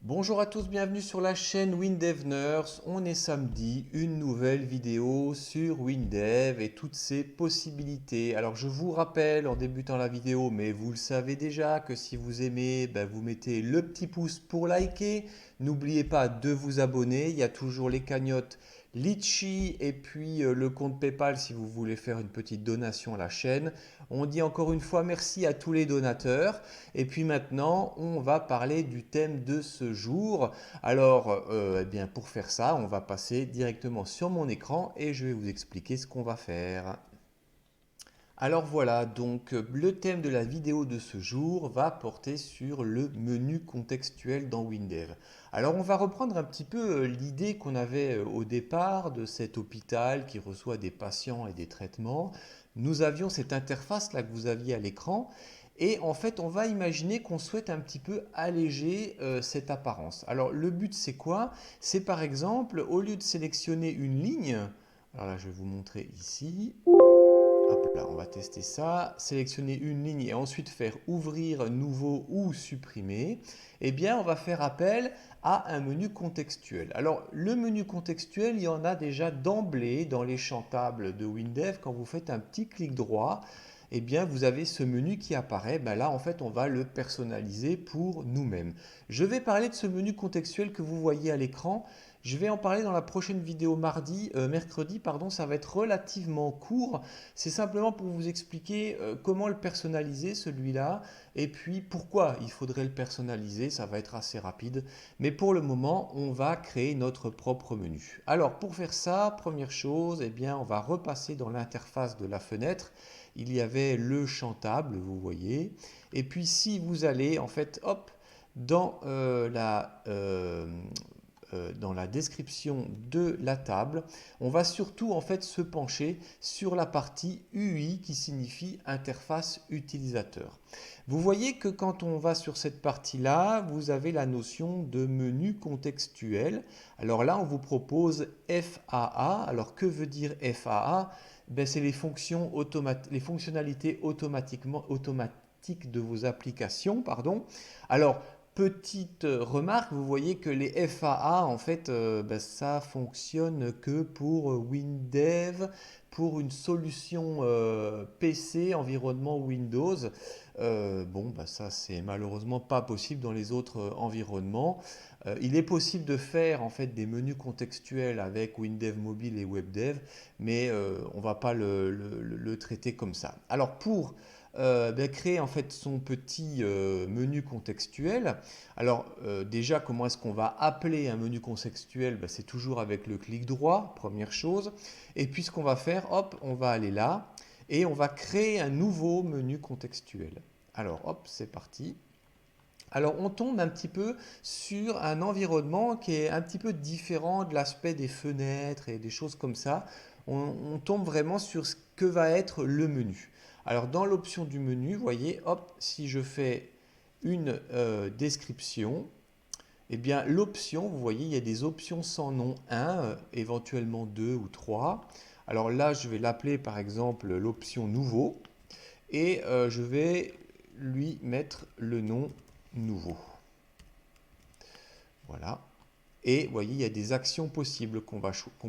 Bonjour à tous, bienvenue sur la chaîne WinDev Nurse. On est samedi, une nouvelle vidéo sur WinDev et toutes ses possibilités. Alors je vous rappelle en débutant la vidéo, mais vous le savez déjà, que si vous aimez, vous mettez le petit pouce pour liker. N'oubliez pas de vous abonner, il y a toujours les cagnottes Litchi et puis le compte PayPal si vous voulez faire une petite donation à la chaîne. On dit encore une fois merci à tous les donateurs. Et puis maintenant, on va parler du thème de ce jour. Alors, eh bien, pour faire ça, on va passer directement sur mon écran et je vais vous expliquer ce qu'on va faire. Alors voilà, donc le thème de la vidéo de ce jour va porter sur le menu contextuel dans WinDev. Alors on va reprendre un petit peu l'idée qu'on avait au départ de cet hôpital qui reçoit des patients et des traitements. Nous avions cette interface là que vous aviez à l'écran et en fait on va imaginer qu'on souhaite un petit peu alléger cette apparence. Alors le but c'est quoi? C'est par exemple au lieu de sélectionner une ligne, alors là je vais vous montrer ici. Hop là, on va tester ça. Sélectionner une ligne et ensuite faire ouvrir, nouveau ou supprimer. Eh bien, on va faire appel à un menu contextuel. Alors, le menu contextuel, il y en a déjà d'emblée dans les champs tables de WinDev. Quand vous faites un petit clic droit, eh bien, vous avez ce menu qui apparaît. Là, en fait, on va le personnaliser pour nous-mêmes. Je vais parler de ce menu contextuel que vous voyez à l'écran. Je vais en parler dans la prochaine vidéo mercredi, pardon, ça va être relativement court. C'est simplement pour vous expliquer comment le personnaliser celui-là et puis pourquoi il faudrait le personnaliser, ça va être assez rapide. Mais pour le moment, on va créer notre propre menu. Alors pour faire ça, première chose, eh bien, on va repasser dans l'interface de la fenêtre. Il y avait le champ table, vous voyez. Et puis si vous allez en fait, hop, dans dans la description de la table, on va surtout en fait se pencher sur la partie UI qui signifie interface utilisateur. Vous voyez que quand on va sur cette partie-là, vous avez la notion de menu contextuel. Alors là, on vous propose FAA. Alors que veut dire FAA? C'est les fonctionnalités automatiques de vos applications, pardon. Alors, petite remarque, vous voyez que les FAA, en fait, ça fonctionne que pour WinDev, pour une solution PC, environnement Windows. Ça, c'est malheureusement pas possible dans les autres environnements. Il est possible de faire en fait des menus contextuels avec WinDev Mobile et WebDev, mais on ne va pas le traiter comme ça. Alors pour créer en fait son petit menu contextuel. Alors déjà, comment est-ce qu'on va appeler un menu contextuel? C'est toujours avec le clic droit, première chose. Et puis ce qu'on va faire, hop, on va aller là et on va créer un nouveau menu contextuel. Alors hop, c'est parti. Alors on tombe un petit peu sur un environnement qui est un petit peu différent de l'aspect des fenêtres et des choses comme ça. On tombe vraiment sur ce que va être le menu. Alors dans l'option du menu, vous voyez, hop, si je fais une description, eh bien l'option, vous voyez, il y a des options sans nom 1, éventuellement 2 ou 3. Alors là, je vais l'appeler par exemple l'option nouveau et je vais lui mettre le nom nouveau. Voilà. Et vous voyez, il y a des actions possibles qu'on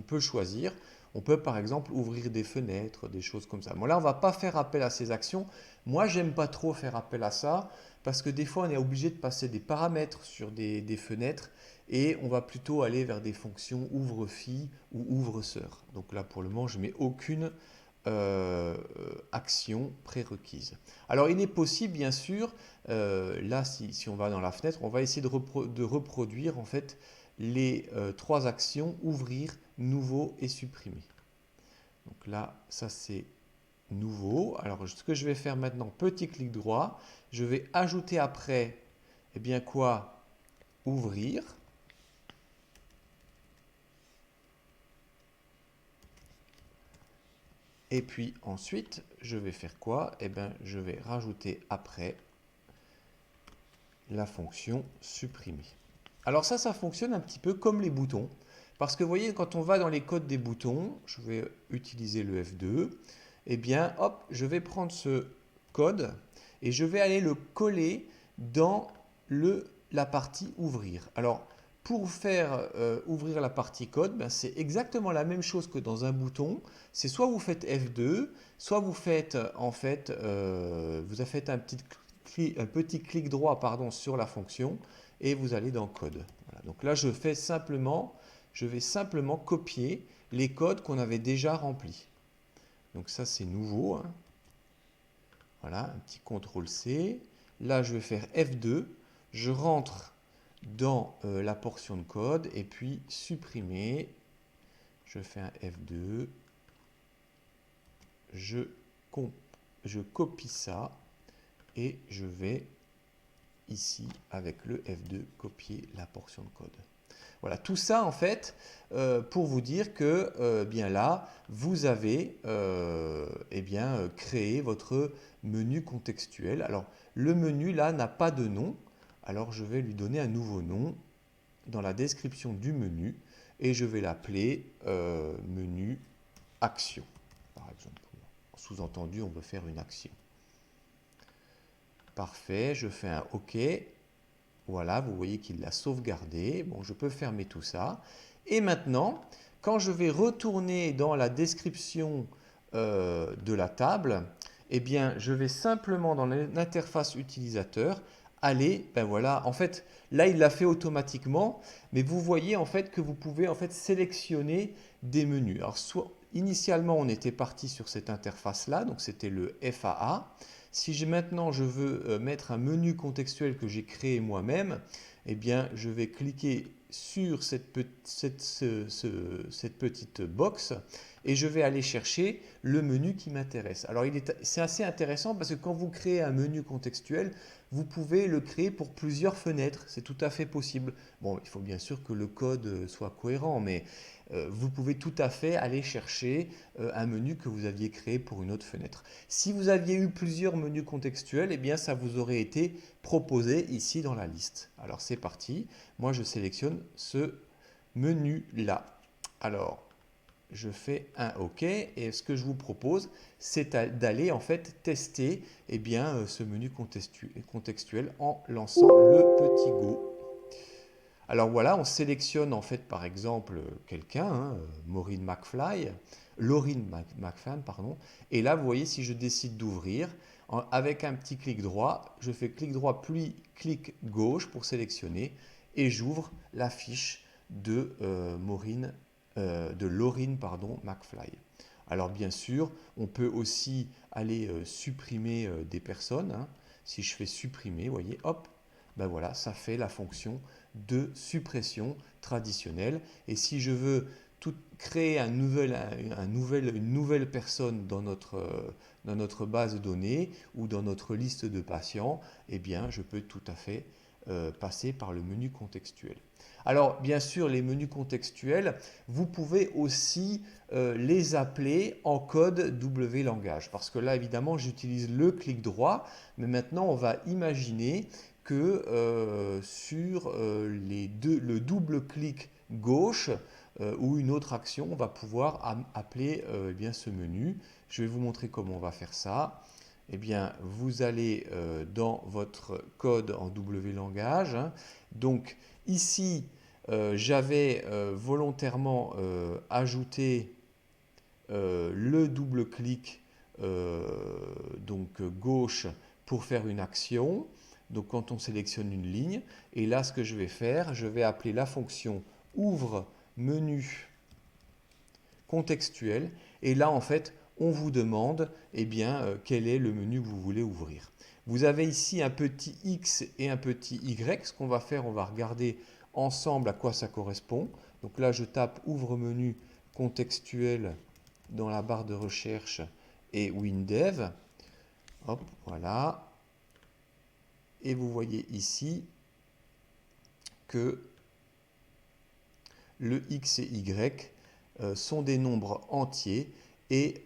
peut choisir. On peut par exemple ouvrir des fenêtres, des choses comme ça. Bon, là, on ne va pas faire appel à ces actions. Moi, j'aime pas trop faire appel à ça parce que des fois, on est obligé de passer des paramètres sur des fenêtres et on va plutôt aller vers des fonctions ouvre-fille ou ouvre-sœur. Donc là, pour le moment, je ne mets aucune action prérequise. Alors, il est possible, bien sûr, là, si on va dans la fenêtre, on va essayer de reproduire en fait les trois actions ouvrir, nouveau et supprimer. Donc là, ça c'est nouveau. Alors ce que je vais faire maintenant, petit clic droit, je vais ajouter après, eh bien quoi? Ouvrir. Et puis ensuite, je vais faire quoi? Eh bien, je vais rajouter après la fonction supprimer. Alors ça fonctionne un petit peu comme les boutons. Parce que vous voyez, quand on va dans les codes des boutons, je vais utiliser le F2, eh bien, hop, je vais prendre ce code et je vais aller le coller dans la partie ouvrir. Alors, pour faire ouvrir la partie code, ben, c'est exactement la même chose que dans un bouton. C'est soit vous faites F2, soit vous faites en fait, vous faites un petit clic droit pardon, sur la fonction et vous allez dans code. Voilà. Donc là, je vais simplement copier les codes qu'on avait déjà remplis. Donc ça, c'est nouveau, hein. Voilà, un petit CTRL-C. Là, je vais faire F2. Je rentre dans la portion de code et puis supprimer. Je fais un F2. Je copie ça et je vais ici, avec le F2, copier la portion de code. Voilà, tout ça en fait pour vous dire que bien là, vous avez créé votre menu contextuel. Alors, le menu là n'a pas de nom. Alors, je vais lui donner un nouveau nom dans la description du menu et je vais l'appeler menu action, par exemple. Sous-entendu, on veut faire une action. Parfait, je fais un OK. Voilà, vous voyez qu'il l'a sauvegardé. Bon, je peux fermer tout ça. Et maintenant, quand je vais retourner dans la description de la table, eh bien, je vais simplement dans l'interface utilisateur aller, ben voilà, en fait, là, il l'a fait automatiquement, mais vous voyez en fait que vous pouvez en fait sélectionner des menus. Alors, initialement, on était parti sur cette interface-là, donc c'était le FAA. Si maintenant je veux mettre un menu contextuel que j'ai créé moi-même, eh bien je vais cliquer sur cette petite box et je vais aller chercher le menu qui m'intéresse. Alors c'est assez intéressant parce que quand vous créez un menu contextuel, vous pouvez le créer pour plusieurs fenêtres. C'est tout à fait possible. Bon, il faut bien sûr que le code soit cohérent, mais vous pouvez tout à fait aller chercher un menu que vous aviez créé pour une autre fenêtre. Si vous aviez eu plusieurs menus contextuels, eh bien ça vous aurait été proposé ici dans la liste. Alors c'est parti. Moi je sélectionne ce menu-là. Alors je fais un OK et ce que je vous propose, c'est d'aller en fait tester ce menu contextuel en lançant le petit Go. Alors voilà, on sélectionne en fait par exemple quelqu'un, hein, Maureen McFly, Laureen McFan, pardon. Et là, vous voyez, si je décide d'ouvrir, avec un petit clic droit, je fais clic droit puis clic gauche pour sélectionner et j'ouvre la fiche de Laureen McFly. Alors bien sûr, on peut aussi aller supprimer des personnes, hein. Si je fais supprimer, vous voyez, hop, ben voilà, ça fait la fonction de suppression traditionnelle. Et si je veux créer une nouvelle personne dans notre base de données ou dans notre liste de patients, eh bien, je peux tout à fait passer par le menu contextuel. Alors, bien sûr, les menus contextuels, vous pouvez aussi les appeler en code W langage. Parce que là, évidemment, j'utilise le clic droit, mais maintenant, on va imaginer que sur le double clic gauche ou une autre action, on va pouvoir appeler bien ce menu. Je vais vous montrer comment on va faire ça. Eh bien, vous allez dans votre code en W langage, hein. Donc ici, j'avais volontairement ajouté le double clic gauche pour faire une action. Donc quand on sélectionne une ligne, et là ce que je vais faire, je vais appeler la fonction ouvre menu contextuel, et là en fait on vous demande quel est le menu que vous voulez ouvrir. Vous avez ici un petit X et un petit Y. Ce qu'on va faire, on va regarder ensemble à quoi ça correspond. Donc là je tape ouvre menu contextuel dans la barre de recherche et WinDev. Hop, voilà. Et vous voyez ici que le X et Y sont des nombres entiers et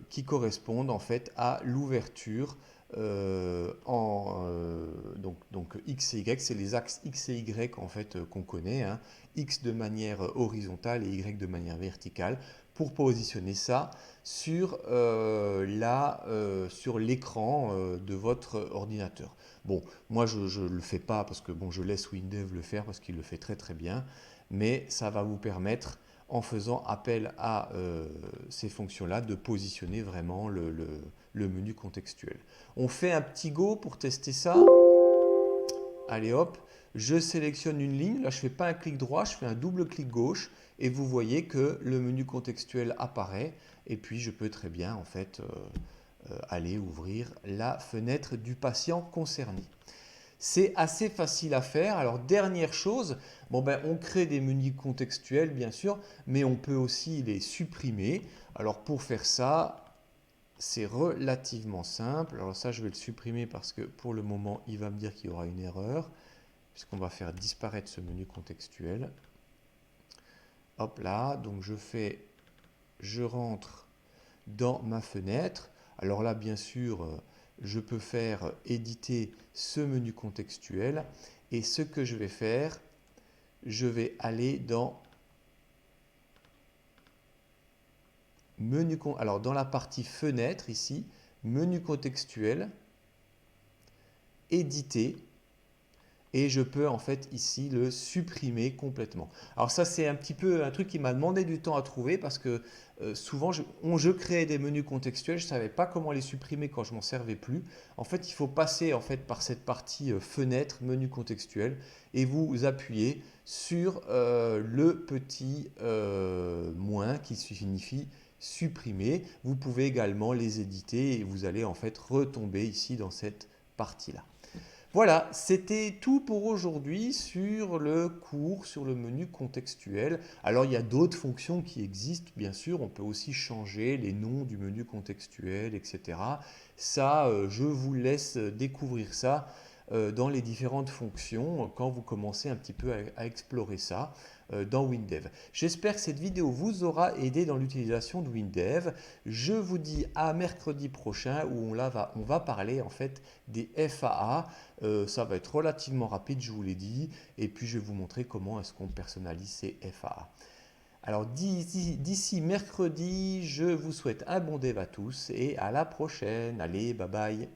qui correspondent en fait à l'ouverture donc X et Y, c'est les axes X et Y en fait qu'on connaît, hein. X de manière horizontale et Y de manière verticale, pour positionner ça sur sur l'écran de votre ordinateur. Bon, moi je ne le fais pas parce que bon, je laisse WinDev le faire parce qu'il le fait très très bien, mais ça va vous permettre, en faisant appel à ces fonctions-là, de positionner vraiment le menu contextuel. On fait un petit go pour tester ça. Allez hop, je sélectionne une ligne. Là, je ne fais pas un clic droit, je fais un double clic gauche et vous voyez que le menu contextuel apparaît. Et puis, je peux très bien en fait aller ouvrir la fenêtre du patient concerné. C'est assez facile à faire. Alors, dernière chose, bon ben, on crée des menus contextuels, bien sûr, mais on peut aussi les supprimer. Alors, pour faire ça, c'est relativement simple. Alors ça, je vais le supprimer parce que pour le moment, il va me dire qu'il y aura une erreur, puisqu'on va faire disparaître ce menu contextuel. Hop là, donc je rentre dans ma fenêtre. Alors là, bien sûr, je peux faire éditer ce menu contextuel. Et ce que je vais faire, je vais aller dans alors dans la partie fenêtre ici, menu contextuel, éditer, et je peux en fait ici le supprimer complètement. Alors ça, c'est un petit peu un truc qui m'a demandé du temps à trouver parce que souvent je créais des menus contextuels, je ne savais pas comment les supprimer quand je m'en servais plus. En fait, il faut passer en fait par cette partie fenêtre, menu contextuel, et vous appuyez sur le petit moins qui signifie supprimer. Vous pouvez également les éditer et vous allez en fait retomber ici dans cette partie-là. Voilà, c'était tout pour aujourd'hui sur le cours, sur le menu contextuel. Alors, il y a d'autres fonctions qui existent, bien sûr. On peut aussi changer les noms du menu contextuel, etc. Ça, je vous laisse découvrir ça dans les différentes fonctions quand vous commencez un petit peu à explorer ça dans WinDev. J'espère que cette vidéo vous aura aidé dans l'utilisation de WinDev. Je vous dis à mercredi prochain où on va parler en fait des FAA. Ça va être relativement rapide, je vous l'ai dit, et puis je vais vous montrer comment est-ce qu'on personnalise ces FAA. Alors d'ici mercredi, je vous souhaite un bon dev à tous et à la prochaine. Allez, bye bye.